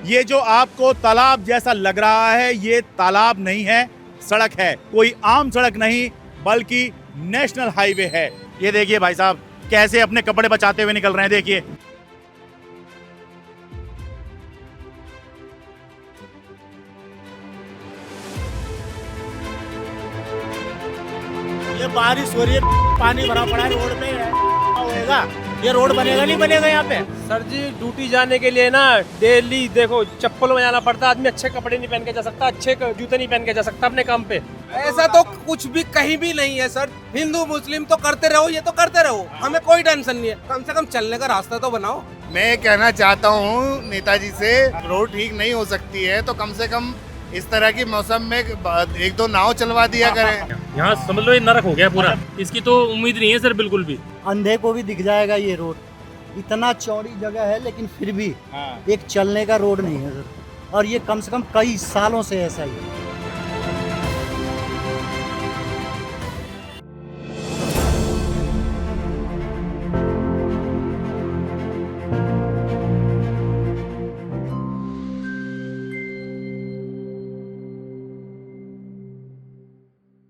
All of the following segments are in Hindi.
ये जो आपको तालाब जैसा लग रहा है, ये तालाब नहीं है, सड़क है। कोई आम सड़क नहीं बल्कि नेशनल हाईवे है। ये देखिए भाई साहब कैसे अपने कपड़े बचाते हुए निकल रहे हैं, देखिए। ये बारिश हो रही है, पानी भरा पड़ा है रोड पे, होएगा ये रोड बनेगा नहीं बनेगा यहाँ पे। सर जी ड्यूटी जाने के लिए ना डेली देखो चप्पल में जाना पड़ता है, आदमी अच्छे कपड़े नहीं पहन के जा सकता, अच्छे जूते नहीं पहन के जा सकता अपने काम पे। ऐसा तो कुछ भी कहीं भी नहीं है सर। हिंदू मुस्लिम तो करते रहो, ये तो करते रहो, हमें कोई टेंशन नहीं है। कम से कम चलने का रास्ता तो बनाओ। मैं कहना चाहता हूँ नेताजी से, रोड ठीक नहीं हो सकती है तो कम से कम इस तरह की मौसम में एक दो नाव चलवा दिया करें। यहाँ समझ लो ये नरक हो गया पूरा, इसकी तो उम्मीद नहीं है सर बिल्कुल भी। अंधे को भी दिख जाएगा ये रोड, इतना चौड़ी जगह है लेकिन फिर भी एक चलने का रोड नहीं है सर। और ये कम से कम कई सालों से ऐसा ही है।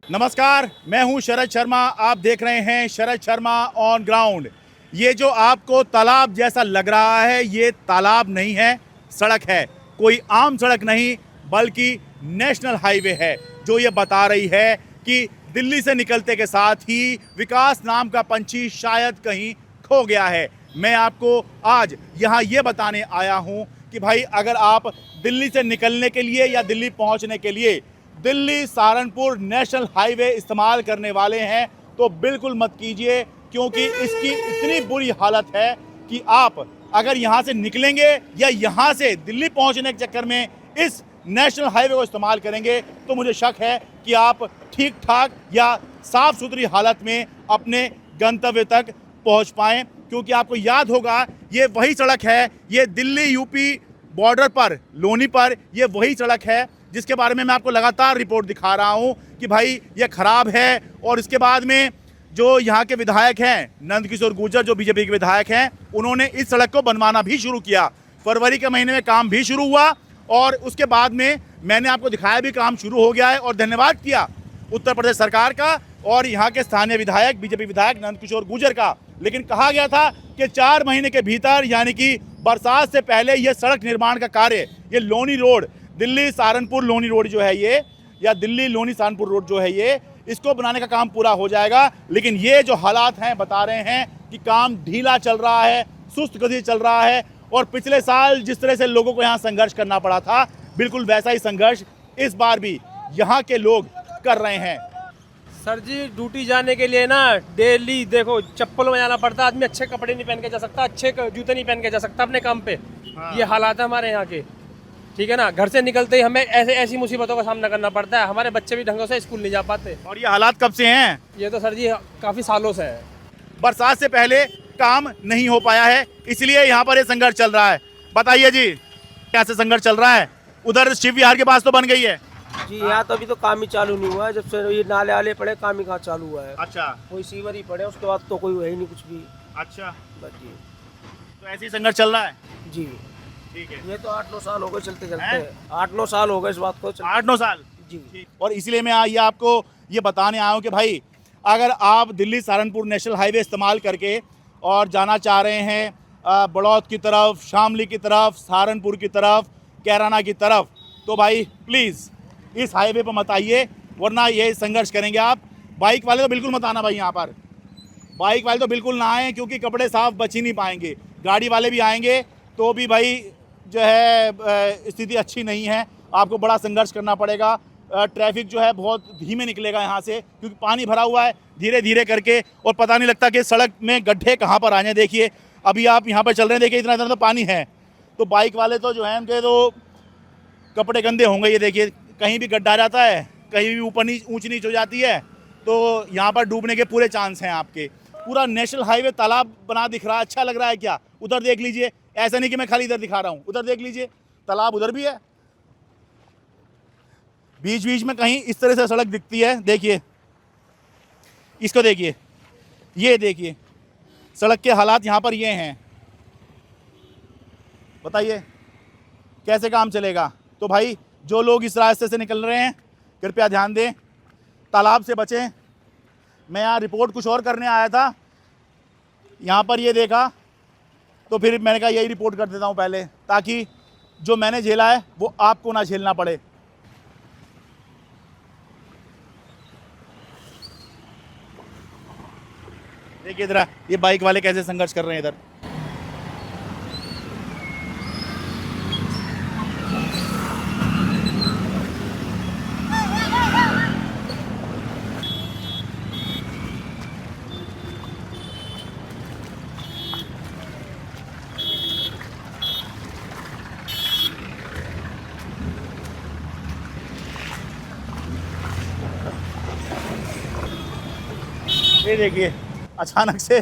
नमस्कार, मैं हूं शरद शर्मा। आप देख रहे हैं शरद शर्मा ऑन ग्राउंड। ये जो आपको तालाब जैसा लग रहा है, ये तालाब नहीं है, सड़क है। कोई आम सड़क नहीं बल्कि नेशनल हाईवे है, जो ये बता रही है कि दिल्ली से निकलते के साथ ही विकास नाम का पंछी शायद कहीं खो गया है। मैं आपको आज यहाँ ये बताने आया हूँ कि भाई अगर आप दिल्ली से निकलने के लिए या दिल्ली पहुँचने के लिए दिल्ली सहारनपुर नेशनल हाईवे इस्तेमाल करने वाले हैं तो बिल्कुल मत कीजिए, क्योंकि इसकी इतनी बुरी हालत है कि आप अगर यहाँ से निकलेंगे या यहाँ से दिल्ली पहुँचने के चक्कर में इस नेशनल हाईवे को इस्तेमाल करेंगे तो मुझे शक है कि आप ठीक ठाक या साफ़ सुथरी हालत में अपने गंतव्य तक पहुँच पाएँ। क्योंकि आपको याद होगा ये वही सड़क है, ये दिल्ली यूपी बॉर्डर पर लोनी पर ये वही सड़क है जिसके बारे में मैं आपको लगातार रिपोर्ट दिखा रहा हूं कि भाई ये ख़राब है। और इसके बाद में जो यहाँ के विधायक हैं नंदकिशोर गुर्जर, जो बीजेपी के विधायक हैं, उन्होंने इस सड़क को बनवाना भी शुरू किया। फरवरी के महीने में काम भी शुरू हुआ और उसके बाद में मैंने आपको दिखाया भी काम शुरू हो गया है। और धन्यवाद किया उत्तर प्रदेश सरकार का और यहाँ के स्थानीय विधायक बीजेपी विधायक नंदकिशोर गुर्जर का। लेकिन कहा गया था कि 4 महीने के भीतर यानी कि बरसात से पहले ये सड़क निर्माण का कार्य, ये लोनी रोड, दिल्ली सहारनपुर लोनी रोड जो है ये, या दिल्ली लोनी सहारनपुर रोड जो है ये, इसको बनाने का काम पूरा हो जाएगा। लेकिन ये जो हालात हैं बता रहे हैं कि काम ढीला चल रहा है, सुस्त गति चल रहा है। और पिछले साल जिस तरह से लोगों को यहाँ संघर्ष करना पड़ा था, बिल्कुल वैसा ही संघर्ष इस बार भी यहाँ के लोग कर रहे हैं। सर जी ड्यूटी जाने के लिए ना डेली देखो चप्पल में जाना पड़ता है, आदमी अच्छे कपड़े नहीं पहन के जा सकता, अच्छे जूते नहीं पहन के जा सकता अपने काम पे। ये हालात है हमारे यहाँ के, ठीक है ना। घर से निकलते ही हमें ऐसी मुसीबतों का सामना करना पड़ता है। हमारे बच्चे भी ढंगों से स्कूल नहीं जा पाते। और ये हालात कब से हैं? ये तो सर जी काफ़ी सालों से है। बरसात से पहले काम नहीं हो पाया है, इसलिए यहाँ पर ये संघर्ष चल रहा है। बताइए जी, कैसे संघर्ष चल रहा है? उधर शिव विहार के पास तो बन गई है जी, यहाँ तो अभी तो काम ही चालू नहीं हुआ है। जब से ये नाले आले पड़े काम ही कहाँ चालू हुआ है। अच्छा, कोई सीवर ही पड़े, उसके बाद तो कोई है ही नहीं कुछ भी। अच्छा, बस जी तो ऐसे ही संघर्ष चल रहा है। जी ठीक है, ये तो 8-9 साल हो गए चलते चलते, 8-9 साल हो गए इस बात को 8-9 साल जी। और इसलिए मैं ये आपको ये बताने आया हूँ कि भाई अगर आप दिल्ली सहारनपुर नेशनल हाईवे इस्तेमाल करके और जाना चाह रहे हैं बड़ौद की तरफ, शामली की तरफ, सहारनपुर की तरफ, कैराना की तरफ, तो भाई प्लीज़ इस हाईवे पर मत आइए, वरना ये संघर्ष करेंगे आप। बाइक वाले तो बिल्कुल मत आना भाई, यहाँ पर बाइक वाले तो बिल्कुल ना आएँ, क्योंकि कपड़े साफ बच ही नहीं पाएंगे। गाड़ी वाले भी आएंगे तो भी भाई जो है स्थिति अच्छी नहीं है, आपको बड़ा संघर्ष करना पड़ेगा। ट्रैफिक जो है बहुत धीमे निकलेगा यहाँ से, क्योंकि पानी भरा हुआ है धीरे धीरे करके, और पता नहीं लगता कि सड़क में गड्ढे कहाँ पर आ जाए। देखिए अभी आप यहाँ पर चल रहे हैं, देखिए इतना इतना तो पानी है, तो बाइक वाले तो जो है उनके तो कपड़े गंदे होंगे। ये देखिए कहीं भी गड्ढा आ जाता है, कहीं भी ऊपर ऊंच नीच हो जाती है, तो यहाँ पर डूबने के पूरे चांस हैं आपके। पूरा नेशनल हाईवे तालाब बना दिख रहा है, अच्छा लग रहा है क्या? उधर देख लीजिए, ऐसा नहीं कि मैं खाली इधर दिखा रहा हूँ, उधर देख लीजिए तालाब उधर भी है। बीच बीच में कहीं इस तरह से सड़क दिखती है, देखिए इसको देखिए, ये देखिए सड़क के हालात यहाँ पर ये हैं। बताइए कैसे काम चलेगा। तो भाई जो लोग इस रास्ते से निकल रहे हैं कृपया ध्यान दें, तालाब से बचें। मैं यहाँ रिपोर्ट कुछ और करने आया था, यहाँ पर ये देखा तो फिर मैंने कहा यही रिपोर्ट कर देता हूँ पहले, ताकि जो मैंने झेला है वो आपको ना झेलना पड़े। देखिए इधर ये बाइक वाले कैसे संघर्ष कर रहे हैं इधर। ये देखिए अचानक से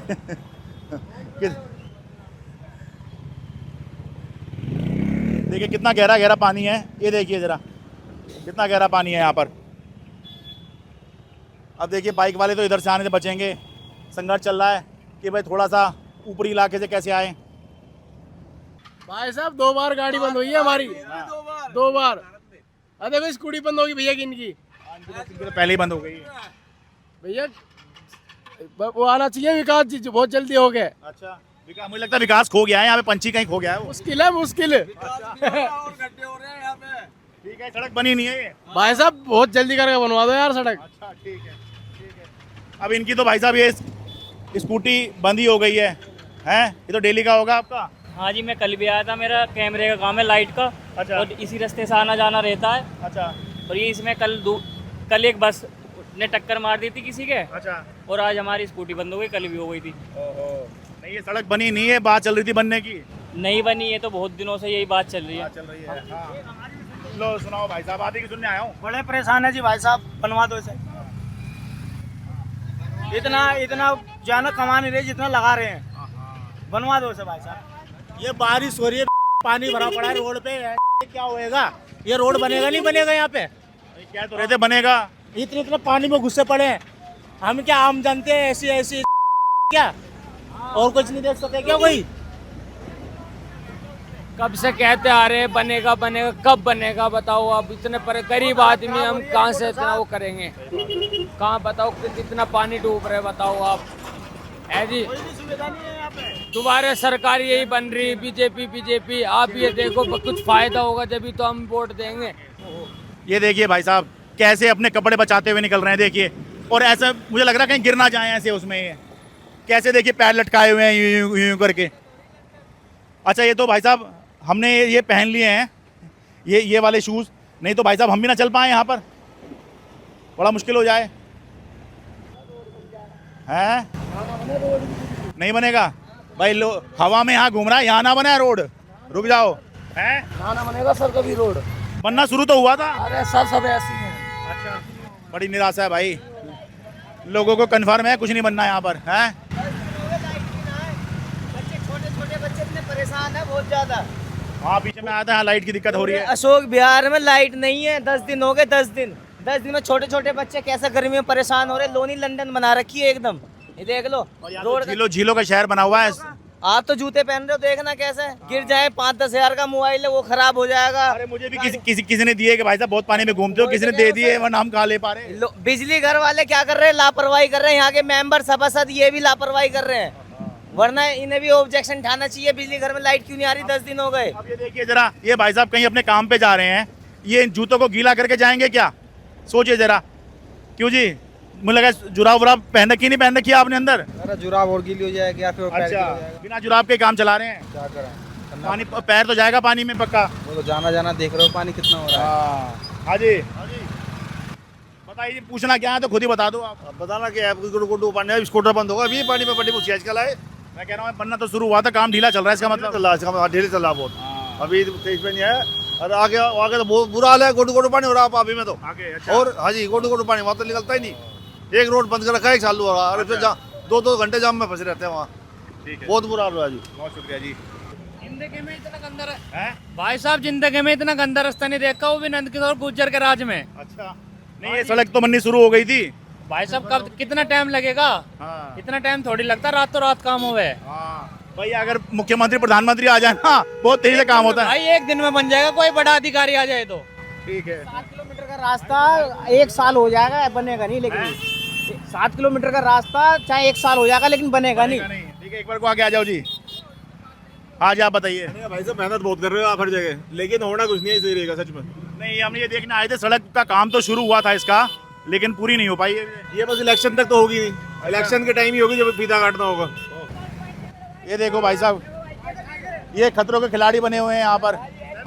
देखिए कितना गहरा गहरा पानी है। ये देखिए ज़रा कितना गहरा पानी है यहाँ पर। अब देखिए बाइक वाले तो इधर से आने से बचेंगे, संघर्ष चल रहा है कि भाई थोड़ा सा ऊपरी इलाके से कैसे आए। भाई साहब 2 बार गाड़ी बंद हुई है हमारी, 2 बार। अरे देखो स्कूटी बंद होगी भैया की, इनकी पहले ही बंद हो गई भैया। वो आना चाहिए विकास जी, बहुत जल्दी हो गए। अच्छा विकास, मुझे लगता है विकास खो गया है यहाँ पे, पंछी कहीं खो गया है वो। मुश्किल है, मुश्किल है। ठीक है, सड़क बनी नहीं है ये भाई साहब, बहुत जल्दी करके बनवा दो यार सड़क। अच्छा ठीक है। अब इनकी तो भाई साहब ये स्कूटी बंद ही हो गई है, हैं? ये तो डेली का होगा आपका? हाँ जी, मैं कल भी आया था, मेरा कैमरे का काम है लाइट का। अच्छा। और इसी रास्ते से आना जाना रहता है। अच्छा और ये इसमें कल एक बस ने टक्कर मार दी थी किसी के, अच्छा। और आज हमारी स्कूटी बंद हो गई, कल भी हो गई थी। ओहो, नहीं ये सड़क बनी नहीं है, बात चल रही थी बनने की। नहीं बनी है तो बहुत दिनों से यही बात चल रही है। चल रही है हाँ। लो सुनाओ भाई साहब, आदि की सुनने आया हूँ। बड़े परेशान है जी भाई साहब, बनवा दो इसे। इतना जाना कमा नहीं रहे जितना लगा रहे हैं, बनवा दो इसे भाई साहब। ये बारिश हो रही है, पानी भरा पड़ा है रोड पे, क्या होएगा? ये रोड बनेगा नहीं बनेगा यहाँ पे? क्या तो रहते बनेगा, इतने पानी में घुसे पड़े हैं। हम क्या आम जनते हैं ऐसी ऐसी क्या, और कुछ नहीं देख सकते क्या कोई? कब से कहते आ रहे हैं बनेगा बनेगा, कब बनेगा बताओ आप? इतने गरीब आदमी हम कहाँ से इतना वो करेंगे? कहाँ बताओ कितना पानी डूब रहे बताओ आप? है जी, तुम्हारे सरकार यही बन रही, बीजेपी। आप ये देखो कुछ फायदा होगा जब तो हम वोट देंगे। ये देखिए भाई साहब कैसे अपने कपड़े बचाते हुए निकल रहे हैं, देखिए। और ऐसा मुझे लग रहा है कहीं गिर ना जाए ऐसे उसमें। ये कैसे देखिए पैर लटकाए हुए हैं यूं यूं करके। अच्छा ये तो भाई साहब हमने ये पहन लिए हैं, ये वाले शूज़, नहीं तो भाई साहब हम भी ना चल पाए यहाँ पर, बड़ा मुश्किल हो जाए। हैं? नहीं बनेगा भाई, लो हवा में यहाँ घूम रहा है, यहाँ ना बना रोड, रुक जाओ। हैं? ना बनेगा सर कभी रोड, बनना शुरू तो हुआ था। अरे सर सब ऐसी है। अच्छा, बड़ी निराशा है भाई, लोगों को कन्फर्म है कुछ नहीं बनना यहाँ पर। हैं? छोटे बच्चे इतने परेशान है बहुत ज्यादा। हाँ पीछे में आया था, यहाँ लाइट की दिक्कत हो रही है। अशोक बिहार में लाइट नहीं है, 10 दिन हो गए। 10 दिन में छोटे बच्चे कैसे गर्मी में परेशान हो रहे। लोनी लंदन बना रखी है एकदम, ये देख लो रोड। झीलों का शहर बना हुआ है। आप तो जूते पहन रहे हो, देखना कैसे गिर जाए। 5-10 हजार का मोबाइल है, वो खराब हो जाएगा। अरे मुझे भी किसी ने दिए कि भाई साहब बहुत पानी में घूमते हो, किसी ने दे दिए, वरना हम कहाँ ले पा रहे। बिजली घर वाले क्या कर रहे हैं, लापरवाही कर रहे हैं। यहाँ के मेंबर सभासद ये भी लापरवाही कर रहे हैं, वरना इन्हें भी ऑब्जेक्शन उठाना चाहिए। बिजली घर में लाइट क्यों नहीं आ रही? 10 दिन हो गए। अब ये देखिए जरा, ये भाई साहब कहीं अपने काम पे जा रहे हैं, ये जूतों को गीला करके जाएंगे क्या? सोचिए जरा। क्यों जी, मुझे लगा जुराब वुराब पहन रखी, नहीं पहन रखी आपने अंदर? अरे जुराब और गीली हो जाएगी या फिर पैर गीला हो जाएगा। बिना जुराब के काम चला रहे हैं, क्या करें? पानी पैर तो जाएगा पानी में पक्का। वो तो जाना देख रहे हो पानी कितना हो रहा है। हाँ जी बताइए, पूछना क्या है तो खुद ही बता दो आप। बताना क्या है, स्कूटर बंद होगा अभी पानी में, बड़ी मुझे आजकल आए। मैं कह रहा हूँ बनना तो शुरू हुआ था, काम ढीला चल रहा है इसका मतलब। ढेर चल रहा बहुत, अभी तेज पे नहीं है। अरे आगे तो बहुत बुरा हाल है, गोटू पानी हो रहा है अभी में तो आगे। अच्छा। और हाँ जी, गोटू पानी वहाँ तो निकलता ही नहीं। एक रोड बंद कर रखा है, 1 साल हो रहा है। फिर 2-2 घंटे जाम में फंसे रहते हैं वहाँ। ठीक है, बहुत बुरा हाल हुआ जी। बहुत शुक्रिया जी। जिंदगी में इतना गंदा है भाई साहब, जिंदगी में इतना गंदा रास्ता नहीं देखा, वो भी नंद किशोर गुर्जर के राज में। अच्छा, नहीं ये सड़क तो बननी शुरू हो गई थी भाई साहब, कब कितना टाइम लगेगा? हाँ। इतना टाइम थोड़ी लगता, रात तो रात काम हुए। हाँ भाई अगर मुख्यमंत्री प्रधानमंत्री आ जाए ना बहुत तेजी से काम होता है। भाई एक दिन में बन जाएगा, कोई बड़ा अधिकारी आ जाए तो। ठीक है। 7 किलोमीटर का रास्ता 1 साल हो जाएगा, बनेगा नहीं। लेकिन 7 किलोमीटर का रास्ता चाहे 1 साल हो जाएगा लेकिन बनेगा नहीं। ठीक है, एक बार को आगे आ जाओ जी। आज आप बताइए। भाई साहब मेहनत बहुत कर रहे हो आप हर जगह, लेकिन होना कुछ नहीं है, सही रहेगा सच में। नहीं, हम ये देखने आए थे, सड़क का काम तो शुरू हुआ था इसका, लेकिन पूरी नहीं हो पाई है। ये बस इलेक्शन तक तो होगी नहीं, इलेक्शन के टाइम ही होगी जब फीता काटना होगा। ये देखो भाई साहब, ये खतरों के खिलाड़ी बने हुए हैं यहाँ पर।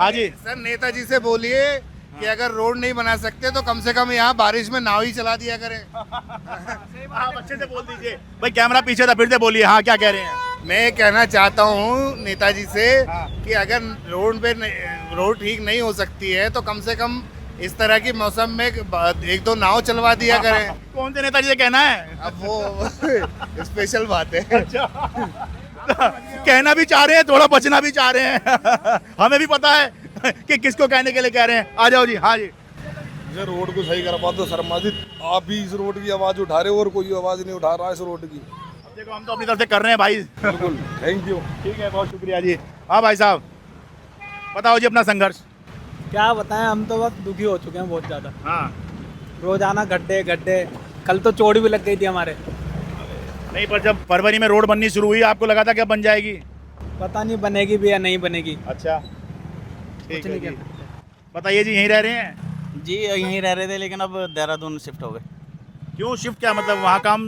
हाँ जी सर, नेताजी से बोलिए कि अगर रोड नहीं बना सकते तो कम से कम यहाँ बारिश में नाव ही चला दिया करें। आप अच्छे से बोल दीजिए भाई, कैमरा पीछे था, फिर से बोलिए। हाँ, क्या कह रहे हैं? मैं कहना चाहता हूँ नेताजी से कि अगर रोड ठीक नहीं हो सकती है तो कम से कम इस तरह की मौसम में 1-2 नाव चलवा दिया करें। कौन से नेताजी से कहना है? अब वो स्पेशल बात है। कहना भी चाह रहे हैं, थोड़ा बचना भी चाह रहे हैं। हमें भी पता है कि किसको कहने के लिए कह रहे हैं। आ जाओ जी। हाँ जी। रोड को सही करवा दो शर्मा जी, आप भी इस रोड की आवाज उठा रहे हो और कोई आवाज नहीं उठा रहा है इस रोड की। देखो, हम तो अपनी तरफ से कर रहे हैं भाई। बिल्कुल, थैंक यू। ठीक है, बहुत शुक्रिया जी। हाँ भाई साहब, बताओ जी अपना संघर्ष। क्या बताएं, हम तो बस दुखी हो चुके हैं बहुत ज्यादा। हाँ, रोजाना गड्ढे गड्ढे, कल तो चोट भी लग गई थी हमारे। नहीं, पर जब फरवरी में रोड बननी शुरू हुई आपको लगा था कि अब बन जाएगी? पता नहीं बनेगी भी या नहीं बनेगी। अच्छा, ठीक है जी। बताइए जी, यहीं रह रहे हैं? जी यहीं रह रहे थे, लेकिन अब देहरादून शिफ्ट हो गए। क्यों शिफ्ट? क्या मतलब वहाँ काम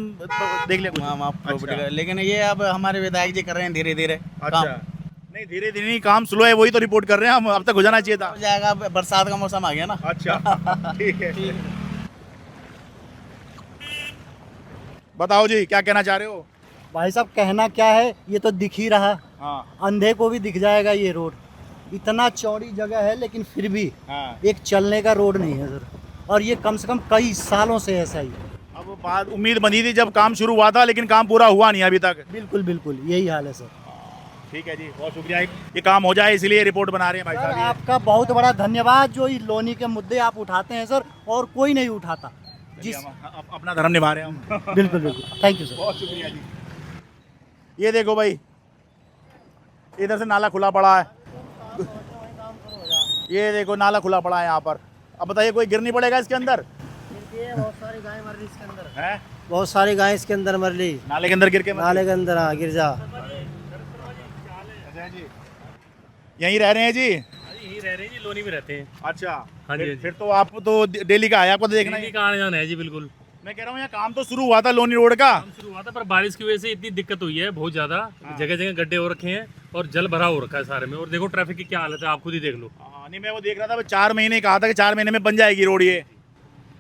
देख ले? वहाँ प्रॉपर्टी का, लेकिन ये अब हमारे विधायक जी कर रहे हैं धीरे धीरे। अच्छा, नहीं धीरे धीरे नहीं, काम स्लो है, वही तो रिपोर्ट कर रहे हैं हम। अब तक हो जाना चाहिए था। हो जाएगा, बरसात का मौसम आ गया ना। अच्छा, ठीक है। बताओ जी, क्या कहना चाह रहे हो? भाई साहब कहना क्या है, ये तो दिख ही रहा। हाँ, अंधे को भी दिख जाएगा ये रोड। इतना चौड़ी जगह है लेकिन फिर भी हाँ। एक चलने का रोड नहीं है सर। और ये कम से कम कई सालों से ऐसा ही है। अब बात उम्मीद बनी थी जब काम शुरू हुआ था, लेकिन काम पूरा हुआ नहीं अभी तक। बिल्कुल बिल्कुल यही हाल है सर। ठीक है जी, बहुत शुक्रिया। ये काम हो जाए इसलिए रिपोर्ट बना रहे हैं भाई सर साहब। आपका बहुत बड़ा धन्यवाद, जो ये लोनी के मुद्दे आप उठाते हैं सर, और कोई नहीं उठाता। जिस अपना धर्म निभा रहे हैं हम। बिल्कुल बिल्कुल, थैंक यू सर। बहुत शुक्रिया जी। ये देखो भाई, इधर से नाला खुला पड़ा है। ये देखो, नाला खुला पड़ा है यहाँ पर। अब बताइए, कोई गिर नहीं पड़ेगा इसके अंदर? बहुत सारी गाय मर रही इसके अंदर है। बहुत सारी गाय इसके अंदर मर ली। नाले के अंदर गिर के नाले के अंदर गिर जा। यहीं रह रहे हैं जी? यहीं रह रहे हैं जी, लोनी में रहते हैं। अच्छा, हाँ जी, फिर तो आप तो डेली का आया, आपको तो देखना ही। का आने जाना है जी, बिल्कुल। मैं कह रहा हूँ, यहाँ काम तो शुरू हुआ था लोनी रोड का। काम शुरू हुआ था, पर बारिश की वजह से इतनी दिक्कत हुई है बहुत ज्यादा। जगह जगह गड्ढे हो रखे हैं और जल भरा हो रखा है सारे में। और देखो ट्रैफिक की क्या हालत है, आप खुद ही देख लो। नहीं, मैं वो देख रहा था, 4 महीने कहा था कि 4 महीने में बन जाएगी रोड। ये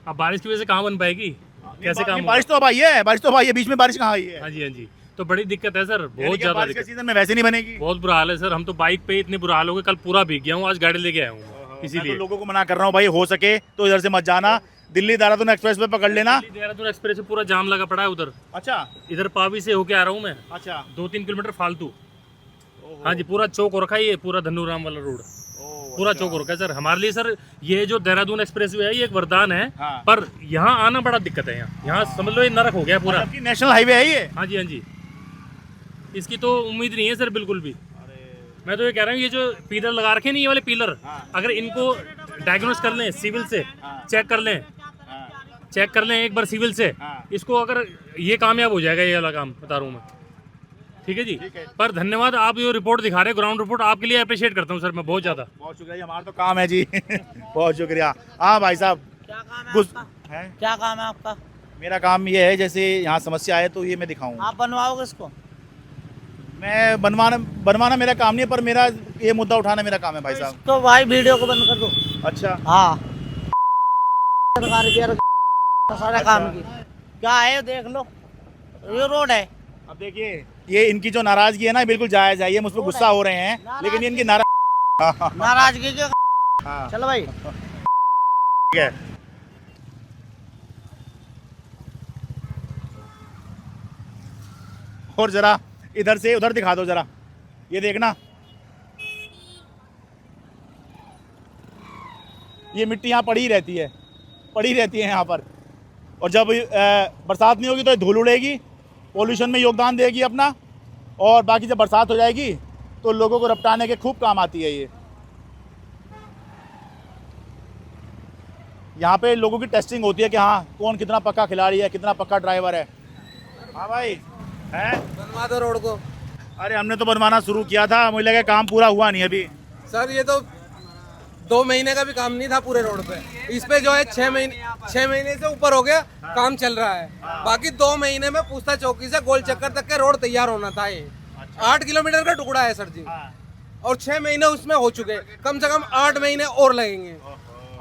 अब बारिश की वजह से कहाँ बन पाएगी, कैसे काम? बारिश तो अब आई है, बारिश तो अब आई है, बीच में बारिश कहाँ आई है? हाँ जी, हाँ जी, तो बड़ी दिक्कत है सर, बहुत ज्यादा बारिश के दिक्कत। सीजन में वैसे नहीं बनेगी। बहुत बुरा हाल है सर, हम तो बाइक पे इतने बुरा हाल हो गए, कल पूरा भीग गया हूँ, आज गाड़ी लेके आया हूँ मैं इसीलिए। तो लोगों को मना कर रहा हूँ भाई, हो सके तो इधर से मत जाना। दिल्ली देहरादून एक्सप्रेस पे पकड़ लेना। देहरादून एक्सप्रेस से पूरा जाम लगा पड़ा है उधर। अच्छा, इधर पावी से होके आ रहा हूँ मैं। अच्छा, 2-3 किलोमीटर फालतू। हाँ जी, पूरा चौक हो रखा है, ये पूरा धन्नूराम वाला रोड पूरा चौक हो रखा है सर हमारे लिए। सर ये जो देहरादून एक्सप्रेस वे है, ये एक वरदान है। हाँ। पर यहाँ आना बड़ा दिक्कत है। यहाँ समझ लो ये नरक हो गया पूरा। नेशनल हाईवे है ये? हाँ जी, हाँ जी, इसकी तो उम्मीद नहीं है सर बिल्कुल भी। मैं तो ये कह रहा हूँ, ये जो पिलर लगा रखे नहीं, ये वाले पिलर, अगर इनको डायग्नोस कर लें सिविल से, चेक कर लें एक बार सिविल से, इसको अगर ये कामयाब हो जाएगा, ये वाला काम बता रहा हूँ मैं। ठीक है जी, पर धन्यवाद, आप ये रिपोर्ट दिखा रहे हैं, ग्राउंड रिपोर्ट, आपके लिए अप्रिशिएट करता हूँ सर मैं बहुत ज़्यादा। बहुत शुक्रिया, हमारा तो काम है जी। बहुत शुक्रिया। हाँ भाई साहब, क्या काम है कुछ आपका? है? क्या काम है आपका? मेरा काम ये है, जैसे यहाँ समस्या है तो ये मैं दिखाऊँ। आप बनवाओगे इसको? मैं बनवाना मेरा काम नहीं है, पर मेरा ये मुद्दा उठाना मेरा काम है भाई साहब। तो भाई वीडियो को बंद कर दो। अच्छा, हाँ, सारे काम की क्या है देख लो, ये रोड है। अब देखिए, ये इनकी जो नाराजगी है ना, बिल्कुल जायज है। ये मुझ पर गुस्सा हो रहे हैं, लेकिन ये इनकी नाराजगी के हाँ, चलो भाई। ठीक है। और जरा इधर से उधर दिखा दो जरा, ये देखना, ये मिट्टी यहाँ पड़ी रहती है यहाँ पर। और जब बरसात नहीं होगी तो धूल उड़ेगी, पोल्यूशन में योगदान देगी अपना, और बाकी जब बरसात हो जाएगी तो लोगों को रपटाने के खूब काम आती है ये। यहाँ पे लोगों की टेस्टिंग होती है कि हाँ कौन कितना पक्का खिलाड़ी है, कितना पक्का ड्राइवर है। हाँ भाई है, बनवा दो रोड को। अरे हमने तो बनवाना शुरू किया था, मुझे लगा काम पूरा हुआ नहीं अभी। सर ये तो 2 महीने का भी काम नहीं था पूरे रोड पे। इस पे जो है 6 महीने से ऊपर हो गया काम चल रहा है। बाकी 2 महीने में पूछता चौकी से गोल चक्कर तक के रोड तैयार होना था। ये 8 किलोमीटर का टुकड़ा है सर जी, और 6 महीने उसमें हो चुके। कम से कम 8 महीने और लगेंगे।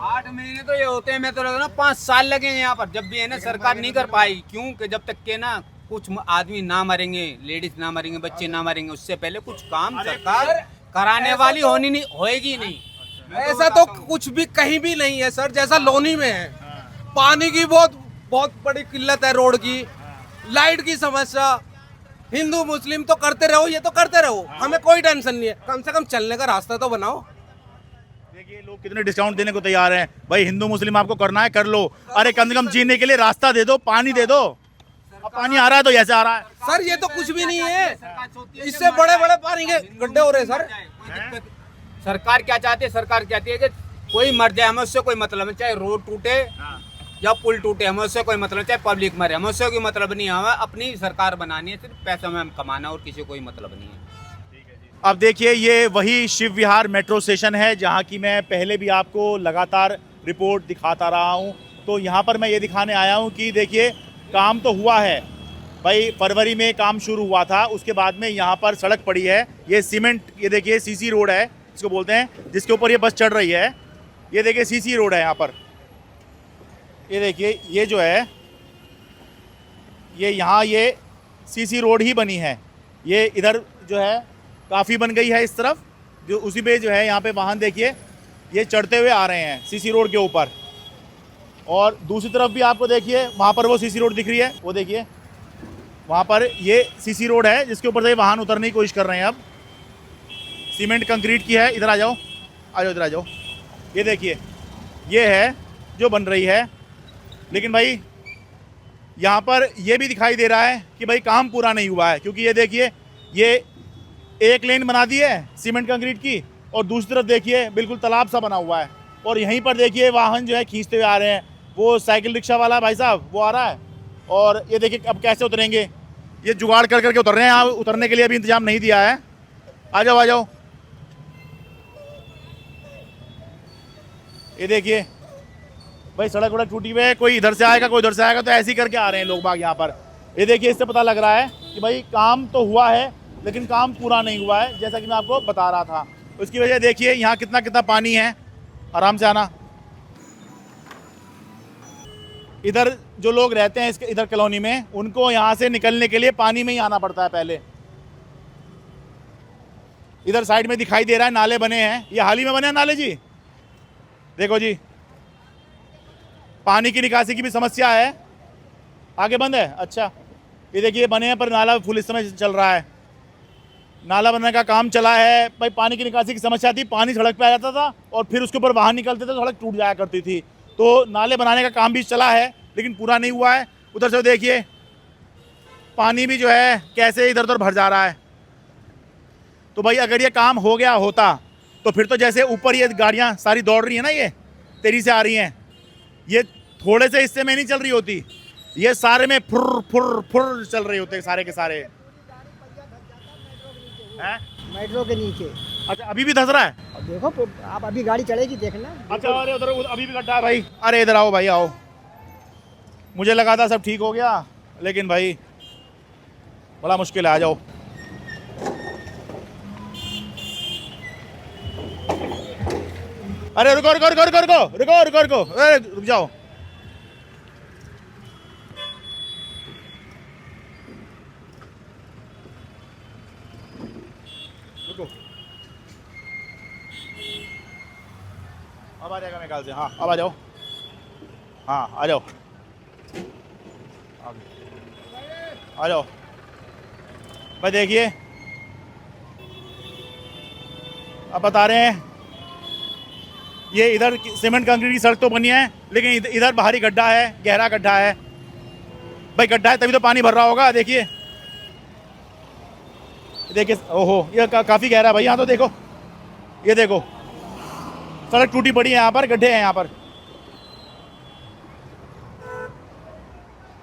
8 महीने तो ये होते हैं, मैं तो लगा ना 5 साल लगे यहाँ पर, जब भी है ना सरकार नहीं कर पाई। क्यों कि जब तक के ना कुछ आदमी ना मरेंगे, लेडीज ना मरेंगे, बच्चे ना मरेंगे, उससे पहले कुछ काम सरकार कराने वाली होएगी नहीं। ऐसा तो कुछ भी कहीं भी नहीं है सर, जैसा लोनी में है। पानी की बहुत बड़ी किल्लत है, रोड की, लाइट की समस्या। हिंदू मुस्लिम तो करते रहो, ये तो करते रहो, हमें कोई टेंशन नहीं है। कम से कम चलने का रास्ता तो बनाओ। देखिए लोग कितने डिस्काउंट देने को तैयार हैं। भाई हिंदू मुस्लिम आपको करना है कर लो, अरे कम से कम जीने के लिए रास्ता दे दो, पानी दे दो। अब पानी आ रहा है तो ऐसे आ रहा है सर, ये तो कुछ भी नहीं है, इससे बड़े बड़े पानी के गड्ढे हो रहे हैं सर। सरकार क्या चाहती है? सरकार कहती है कि कोई मर जाए, हमें उससे कोई मतलब नहीं, चाहे रोड टूटे या पुल टूटे, हमें उससे कोई मतलब, चाहे पब्लिक मरे, हमें उससे कोई मतलब नहीं। हमें अपनी सरकार बनानी है, सिर्फ पैसा में हम कमाना, और किसी को कोई मतलब नहीं है। अब देखिए ये वही शिव विहार मेट्रो स्टेशन है जहाँ की मैं पहले भी आपको लगातार रिपोर्ट दिखाता रहा हूँ। तो यहाँ पर मैं ये दिखाने आया हूँ कि देखिए काम तो हुआ है भाई, फरवरी में काम शुरू हुआ था, उसके बाद में यहाँ पर सड़क पड़ी है। ये सीमेंट, ये देखिए सीसी रोड है इसको बोलते हैं, जिसके ऊपर ये बस चढ़ रही है। ये देखिए सीसी रोड है यहाँ पर, ये देखिए ये जो है ये यहाँ ये सीसी रोड ही बनी है। ये इधर जो है काफ़ी बन गई है इस तरफ, जो उसी पे जो है यहाँ पे वाहन देखिए ये चढ़ते हुए आ रहे हैं सीसी रोड के ऊपर। और दूसरी तरफ भी आपको देखिए वहाँ पर वो सीसी रोड दिख रही है, वो देखिए वहाँ पर ये सीसी रोड है जिसके ऊपर से वाहन उतरने की कोशिश कर रहे हैं। अब सीमेंट कंक्रीट की है, इधर आ जाओ, इधर आ जाओ। ये देखिए ये है जो बन रही है, लेकिन भाई यहाँ पर ये भी दिखाई दे रहा है कि भाई काम पूरा नहीं हुआ है, क्योंकि ये देखिए ये एक लेन बना दी है सीमेंट कंक्रीट की, और दूसरी तरफ देखिए बिल्कुल तालाब सा बना हुआ है। और यहीं पर देखिए वाहन जो है खींचते हुए आ रहे हैं। वो साइकिल रिक्शा वाला भाई साहब वो आ रहा है, और ये देखिए अब कैसे उतरेंगे, ये जुगाड़ कर करके उतर रहे हैं। यहाँ उतरने के लिए अभी इंतजाम नहीं दिया है। आ जाओ आ जाओ, ये देखिए भाई सड़क वड़क टूटी हुई है, कोई इधर से आएगा कोई उधर से आएगा, तो ऐसे ही करके आ रहे हैं लोग बाग यहाँ पर। ये देखिए इससे पता लग रहा है कि भाई काम तो हुआ है लेकिन काम पूरा नहीं हुआ है, जैसा कि मैं आपको बता रहा था। उसकी वजह देखिए यहाँ कितना कितना पानी है। आराम से आना। इधर जो लोग रहते हैं इसके इधर कॉलोनी में, उनको यहाँ से निकलने के लिए पानी में ही आना पड़ता है पहले। इधर साइड में दिखाई दे रहा है नाले बने हैं, ये हाल ही में बने हैं नाले जी। देखो जी पानी की निकासी की भी समस्या है, आगे बंद है। अच्छा ये देखिए बने हैं पर नाला फुल इस समय चल रहा है, नाला बनने का काम चला है। भाई पानी की निकासी की समस्या थी, पानी सड़क पे आ जाता था और फिर उसके ऊपर वाहन निकलते थे तो सड़क टूट जाया करती थी। तो नाले बनाने का काम भी चला है लेकिन पूरा नहीं हुआ है। उधर से देखिए पानी भी जो है कैसे इधर उधर भर जा रहा है। तो भाई अगर ये काम हो गया होता तो फिर तो जैसे ऊपर ये गाड़ियाँ सारी दौड़ रही है ना, ये तेजी से आ रही हैं, ये थोड़े से हिस्से में नहीं चल रही होती, ये सारे में फुर फुर फुर चल रहे होते सारे के सारे हैं मेट्रो के नीचे। अच्छा अभी भी धस रहा है? अब देखो आप अभी गाड़ी चलेगी देखना। अच्छा अरे उधर अभी भी गड्ढा है भाई। अरे इधर आओ भाई आओ, मुझे लगा था सब ठीक हो गया लेकिन भाई बड़ा मुश्किल है। आ जाओ। अरे रुको रुको रुको रुको रुको रुको रुको रुको, अरे रुक जाओ। अब आ जाएगा मेरे ख्याल से। हाँ अब आ जाओ, हाँ आ जाओ आ जाओ भाई। देखिए अब बता रहे हैं ये इधर सीमेंट कंक्रीट की सड़क तो बनी है लेकिन इधर बाहरी गड्ढा है, गहरा गड्ढा है भाई। गड्ढा है तभी तो पानी भर रहा होगा। देखिए देखिए ओहो ये काफ़ी गहरा है भाई, यहाँ तो देखो, ये देखो सड़क टूटी पड़ी है, यहाँ पर गड्ढे हैं यहाँ पर,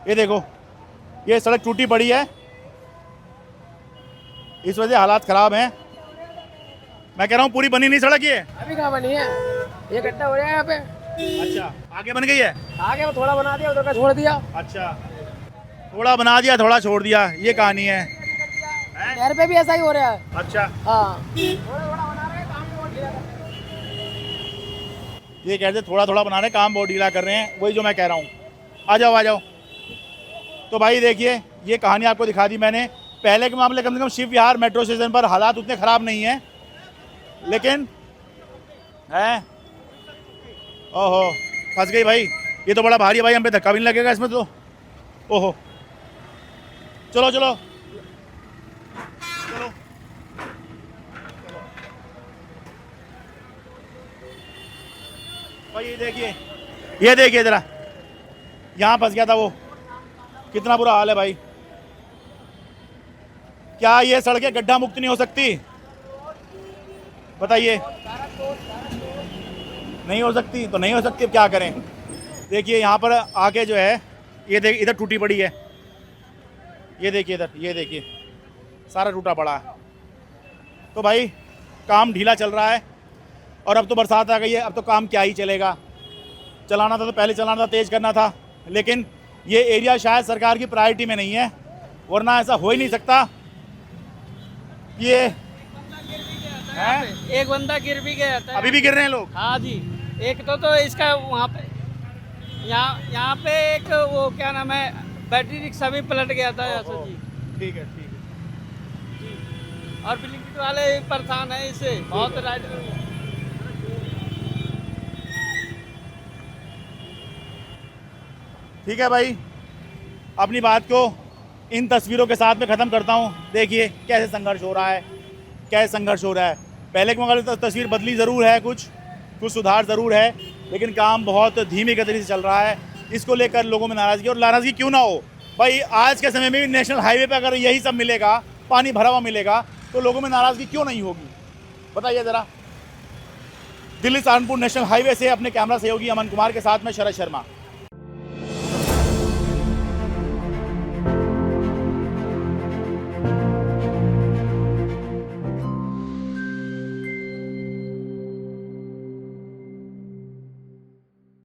ये देखो ये सड़क टूटी पड़ी है, इस वजह से हालात ख़राब हैं। मैं कह रहा हूँ पूरी बनी नहीं सड़क ये, अभी कहाँ बनी है, ये गड्ढा हो रहा है यहाँ पे। अच्छा आगे बन गई है, आगे वो थोड़ा बना दिया, उधर का छोड़ दिया। अच्छा थोड़ा बना दिया थोड़ा छोड़ दिया, ये कहानी है। शहर पे भी ऐसा ही हो रहा है। अच्छा हाँ ये कहते थोड़ा थोड़ा बना रहे, काम बहुत ढीला कर रहे हैं, वही जो मैं कह रहा हूँ। आ जाओ आ जाओ। तो भाई देखिए ये कहानी आपको दिखा दी मैंने। पहले के मामले कम से कम शिव विहार मेट्रो स्टेशन पर हालात उतने ख़राब नहीं हैं, लेकिन है ओहो फंस गई भाई, ये तो बड़ा भारी है भाई, हम पे धक्का भी नहीं लगेगा इसमें तो। ओहो चलो चलो चलो भाई ये देखिए ज़रा, यहाँ फंस गया था वो, कितना बुरा हाल है भाई। क्या ये सड़कें गड्ढा मुक्त नहीं हो सकती? बताइए। नहीं हो सकती तो नहीं हो सकती, अब क्या करें। देखिए यहाँ पर आके जो है ये देख, इधर टूटी पड़ी है, ये देखिए इधर, ये देखिए सारा टूटा पड़ा है। तो भाई काम ढीला चल रहा है, और अब तो बरसात आ गई है, अब तो काम क्या ही चलेगा। चलाना था तो पहले चलाना था, तेज़ करना था, लेकिन ये एरिया शायद सरकार की प्रायोरिटी में नहीं है, वरना ऐसा हो ही नहीं सकता। ये है एक बंदा गिर भी गया था, अभी भी गिर रहे हैं लोग। हाँ जी, एक तो इसका वहाँ पे यहाँ पे एक वो क्या नाम है, बैटरी रिक्शा भी पलट गया था ऐसा जी। ठीक है ठीक है। और ब्लिंकिट वाले परेशान है इससे, बहुत राइडर। ठीक है भाई, अपनी बात को इन तस्वीरों के साथ में ख़त्म करता हूँ। देखिए कैसे संघर्ष हो रहा है, कैसे संघर्ष हो रहा है। पहले के मुकाबले तस्वीर बदली ज़रूर है, कुछ सुधार ज़रूर है, लेकिन काम बहुत धीमी गति से चल रहा है। इसको लेकर लोगों में नाराज़गी, और नाराज़गी क्यों ना हो भाई, आज के समय में भी नेशनल हाईवे पे अगर यही सब मिलेगा, पानी भरा हुआ मिलेगा, तो लोगों में नाराज़गी क्यों नहीं होगी, बताइए ज़रा। दिल्ली सहारनपुर नेशनल हाईवे से अपने कैमरा सहयोगी अमन कुमार के साथ में शरद शर्मा।